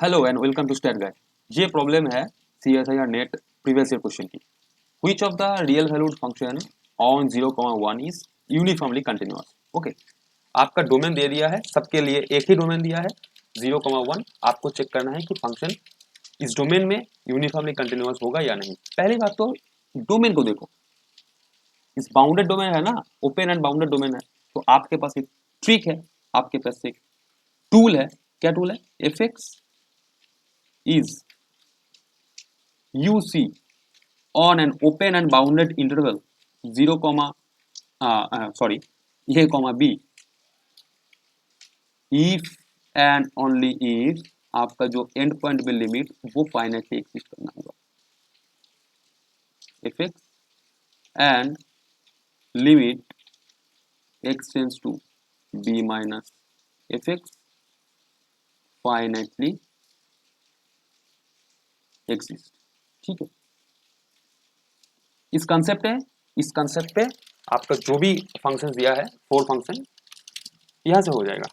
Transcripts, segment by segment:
Hello and welcome to state guide. ये problem है CSI और नेट प्रीवियस ईयर क्वेश्चन की। Which of the real valued function on 0,1 is uniformly continuous. Okay, आपका domain दे दिया है, सबके लिए एक ही डोमेन दिया है 0,1। आपको चेक करना है कि फंक्शन इस डोमेन में यूनिफॉर्मली कंटिन्यूअस होगा या नहीं। पहली बात तो डोमेन को देखो, इस बाउंडेड डोमेन है ना, ओपन एंड बाउंडेड डोमेन है। तो आपके पास एक ट्रिक है, आपके पास एक टूल है। क्या टूल है? fx is UC on an open and bounded interval 0, A, B if and only if आपका जो एंड पॉइंट में लिमिट वो फाइनाइटली एक्सिस्ट करना होगा। fx and limit x tends to b minus fx finitely exist. ठीक है, इस concept पे आपका जो भी फंक्शन दिया है, 4 फंक्शन यहां से हो जाएगा।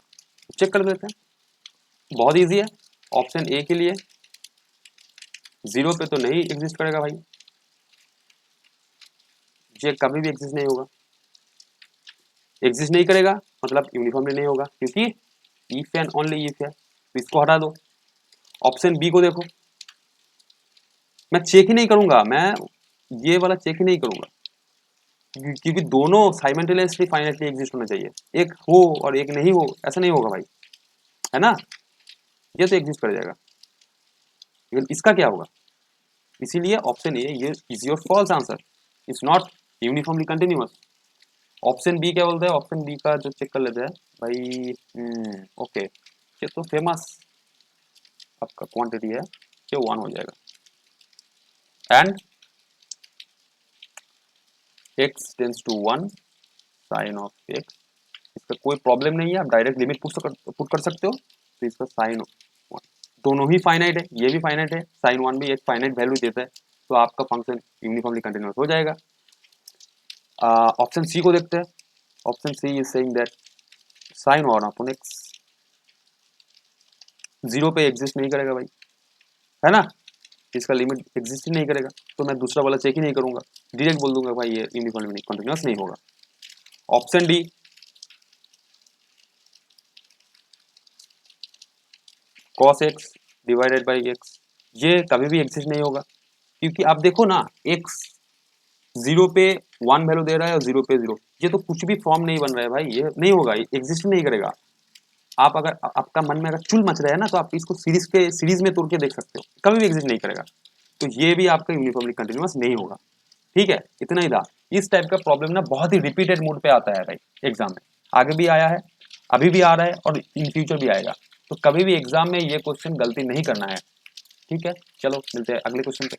चेक कर देते हैं, बहुत इजी है। ऑप्शन ए के लिए 0 पे तो नहीं एग्जिस्ट करेगा भाई, ये कभी भी एग्जिस्ट नहीं होगा। एग्जिस्ट नहीं करेगा मतलब यूनिफॉर्मली नहीं होगा, क्योंकि इफ एंड ओनली इफ है, तो इसको हटा दो। ऑप्शन बी को देखो, मैं चेक ही नहीं करूंगा, मैं ये वाला चेक ही नहीं करूंगा, क्योंकि दोनों साइमल्टेनियसली फाइनाइटली एग्जिस्ट होना चाहिए। एक हो और एक नहीं हो, ऐसा नहीं होगा भाई, है ना। ये तो एग्जिस्ट कर जाएगा, लेकिन इसका क्या होगा? इसीलिए ऑप्शन ए ये is your false answer, it's not uniformly continuous. Option B क्या बोलते हैं? ऑप्शन बी का जो चेक कर लेते हैं भाई। ओके, ये तो फेमस आपका क्वांटिटी है, ये 1 हो जाएगा। And x tends to 1 sine of x, इसका कोई प्रॉब्लम नहीं है, आप डायरेक्ट लिमिट पुट कर सकते हो। तो इसका साइन 1 दोनों ही फाइनाइट है, ये भी फाइनाइट है, साइन 1 भी एक फाइनाइट वैल्यू देता है, तो आपका फंक्शन यूनिफॉर्मली कंटिन्यूअस हो जाएगा। ऑप्शन सी को देखते हैं। Option C is saying that sine 1 upon x 0 पे एग्जिस्ट नहीं करेगा भाई, है ना। इसका लिमिट एग्जिस्ट ही नहीं करेगा, तो मैं दूसरा वाला चेक ही नहीं करूंगा, डायरेक्ट बोल दूंगा भाई ये यूनिफॉर्मली कंटिन्यूअस नहीं होगा। Option D cos x divided by x, ये कभी भी एग्जिस्ट नहीं होगा, क्योंकि आप देखो ना, x 0 पे 1 वैल्यू दे रहा है और 0 पे 0, ये तो कुछ भी फॉर्म नहीं बन रहा है भाई, ये नहीं होगा, एग्जिस्ट नहीं करेगा। आप अगर आपका मन में अगर चुल मच रहा है ना, तो आप इसको सीरीज में तोड़ के देख सकते हो, कभी भी एग्जिस्ट नहीं करेगा। तो ये भी आपका यूनिफॉर्मली कंटिन्यूअस नहीं होगा। ठीक है, इतना ही था। इस टाइप का प्रॉब्लम ना बहुत ही रिपीटेड मोड पे आता है भाई एग्जाम में, आगे भी आया है, अभी भी आ रहा है और इन फ्यूचर भी आएगा। तो कभी भी एग्जाम में ये क्वेश्चन गलती नहीं करना है। ठीक है, चलो मिलते हैं अगले क्वेश्चन पे।